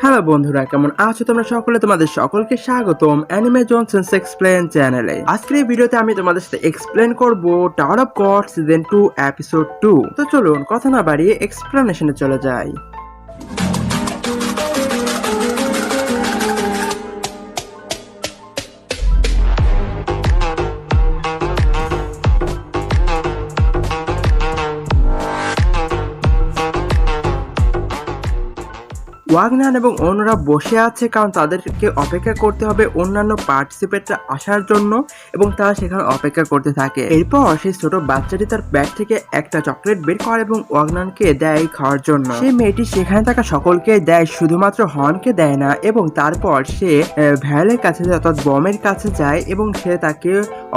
Hello বন্ধুরা, কেমন আছো তোমরা সকলে? তোমাদের সকলকে স্বাগতম অ্যানিমে জনসন্স এক্সপ্লেন চ্যানেলে। আজকের এই ভিডিওতে আমি তোমাদের সাথে এক্সপ্লেন করব tower of god season 2 episode 2। তো চলুন কথা না বাড়িয়ে এক্সপ্লেনেশনে চলে যাই। ওয়াগনার এবং অন্যরা বসে আছে কারণ তাদেরকে অপেক্ষা করতে হবে অন্যান্য পার্টিসিপেন্টরা আসার জন্য এবং তারা সেখানে অপেক্ষা করতে থাকে। এরপর সেই ছোট বাচ্চাটি তার ব্যাগ থেকে একটা চকলেট বের করে এবং ওয়াগনানকে দেয় খাওয়ার জন্য। সেই মেয়েটি সেখানে থাকা সকলকে দেয়, শুধুমাত্র হর্নকে দেয় না। এবং তারপর সে ভ্যালের কাছে যায়, অর্থাৎ বমের কাছে যায় এবং সে তাকে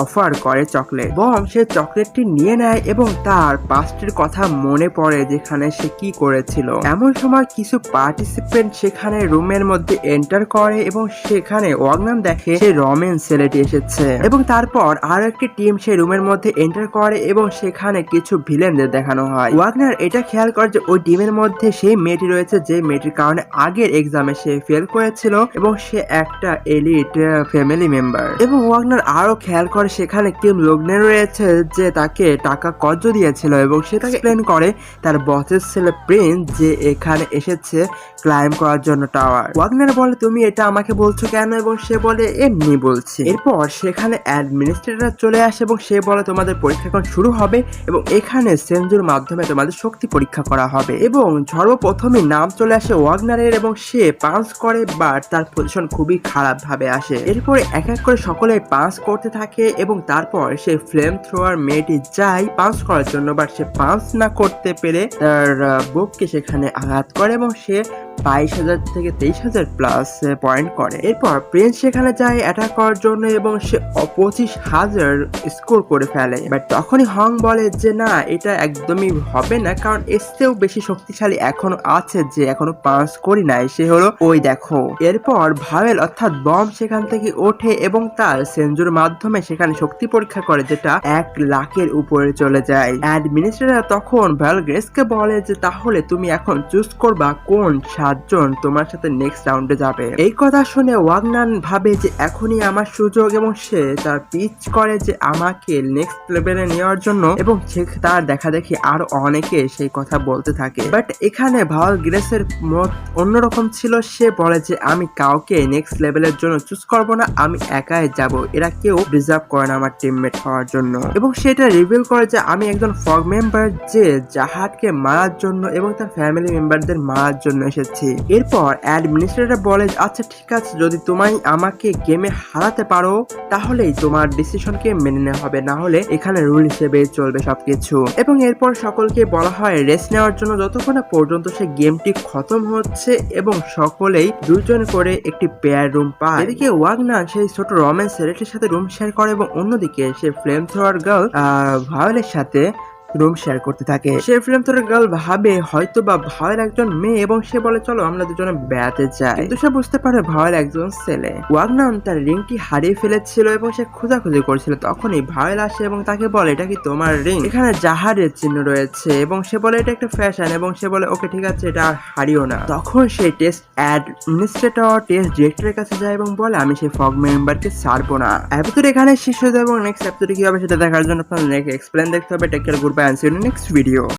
অফার করে চকলেট। বম সে চকলেটটি নিয়ে নেয় এবং তার পাস্টের কথা মনে পড়ে যেখানে সে কি করেছিল। এমন সময় কিছু পার্টিসিপেন্ট সেখানে রুমের মধ্যে এন্টার করে এবং সেখানে ওয়াগনান দেখে সে রমেন ছেলেটি এসেছে এবং তারপর আরো একটি টিম সেই রুমের মধ্যে এন্টার করে এবং সেখানে কিছু ভিলেনদের দেখানো হয়। ওয়াগনার এটা খেয়াল করে যে ওই টিমের মধ্যে সেই মেয়েটি রয়েছে যে মেয়েটির কারণে আগের এক্সামে সে ফেল করেছিল এবং সে একটা এলিট ফ্যামিলি মেম্বার। এবং ওয়াগনার আরো খেয়াল করে সেখানে কিম লগ্নে রয়েছে যে তাকে টাকা কর্জ দিয়েছিল এবং সে তাকে এক্সপ্লেন করে তার বসের ছেলে প্রিন্স যে এখানে এসেছে ক্লাইম করার জন্য টাওয়ার। ওয়াগনার বলে তুমি এটা আমাকে বলছো কেন? এবং সে বলে এমনি বলছি। এরপর সেখানে অ্যাডমিনিস্ট্রেটর চলে আসে এবং সে বলে তোমাদের পরীক্ষা এখন শুরু হবে এবং এখানে সেনজুর মাধ্যমে তোমাদের শক্তি পরীক্ষা করা হবে। এবং সর্বপ্রথমে নাম চলে আসে ওয়াগনারের এবং সে পাঞ্চ করে, বাট তার পজিশন খুবই খারাপ ভাবে আসে। এরপরে এক এক করে সকলে পাঞ্চ করতে থাকে এবং তারপর সে ফ্লেম থ্রোয়ার মেয়েটি যায় পাঞ্চ করার জন্য, বাট সে পাঞ্চ না করতে পেরে তার বুককে সেখানে আঘাত করে এবং সে 22,000 থেকে 23,000 প্লাস পয়েন্ট করে। এরপর প্রিন্স সেখানে যায় অ্যাটাক করার জন্য এবং সে 25,000 স্কোর করে ফেলে। বাট তখনই হং বলে যে না, এটা একদমই হবে না, কারণ এর চেয়েও বেশি শক্তিশালী এখনো আছে যে এখনো পাস করি নাই, সে হলো ওই দেখো। এরপর ভাওয়েল অর্থাৎ বম সেখান থেকে ওঠে এবং তার সেনজুর মাধ্যমে সেখানে শক্তি পরীক্ষা করে, যেটা 1 লাখের উপরে চলে যায়। অ্যাডমিনিস্ট্রেটর তখন ভায়োল গ্রেসকে বলে যে তাহলে তুমি এখন চুজ করবা কোন 7 জন তোমার সাথে নেক্সট রাউন্ডে যাবে। এই কথা শুনে ওয়াগনান ভাবে যে এখনই আমার সুযোগ এবং সে তার পিচ করে যে আমাকে নেক্সট লেভেলে নেওয়ার জন্য এবং সে তার দেখা দেখি আরো অনেকে সেই কথা বলতে থাকে। বাট এখানে ভাওয়েল গ্রেসের মত অন্যরকম ছিল। সে বলে যে আমি কাউকে নেক্সট লেভেলের জন্য চুজ করব না, আমি একাই যাব, এরা কেউ ডিজার্ভ করে না আমার টিমমেট হওয়ার জন্য। এবং সেটা রিভিল করে যে আমি একজন ফগ মেম্বার যে জাহাজকে মারার জন্য এবং তার ফ্যামিলি মেম্বারদের মারার জন্য এসেছি। এরপর অ্যাডমিনিস্ট্রেটর বলে আচ্ছা ঠিক আছে, যদি তোমায় আমাকে গেমে হারাতে পারো তাহলেই তোমার ডিসিশনকে মেনে নেওয়া হবে, না হলে এখানে রুল হিসেবে চলবে সবকিছু। এবং এরপর সকলকে বলা হয় রেস্ট নেওয়ার জন্য যতক্ষণ না পর্যন্ত সে গেমটি খতম হচ্ছে এবং সকলেই 2 জন করে একটি পেয়ার রুম পায়। এদিকে ওয়াগনান সেই ছোট রমেন ছেলেটির সাথে রুম শেয়ার করে এবং অন্যদিকে সে ফ্লেম থ্রোয়ার গার্ল ভায়োলের সাথে রুম শেয়ার করতে থাকে। সে ফ্লেম থ্রোয়ার গার্ল ভাবে হয়তো বা ভাওয়েল একজন মেয়ে এবং সে বলে চলো আমরা দুজনে বেড়াতে যাই, কিন্তু সে বুঝতে পারে ভাওয়েল একজন ছেলে। ওয়াগনান তার রিংটি হারিয়ে ফেলেছিল এবং সে খোঁজাখুঁজি করছিল, তখনই ভাওয়েল আসে এবং তাকে বলে এটা কি তোমার রিং? এখানে জাহাজের চিহ্ন রয়েছে এবং সে বলে এটা একটা ফ্যাশন এবং সে বলে ওকে ঠিক আছে, এটা আর হারিও না। তখন সে টেস্ট অ্যাডমিনিস্ট্রেটর টেস্ট ডিরেক্টরের কাছে যায় এবং বলে আমি সেই ফগ মেম্বারকে ছাড়বো না। এপিসোড এখানে শেষ হয়ে যাবে এবং নেক্সট এপিসোডে কি হবে সেটা দেখার জন্য আপনাদের এক্সপ্লেন দেখতে হবে। Take care, good bye, and see you in the next video.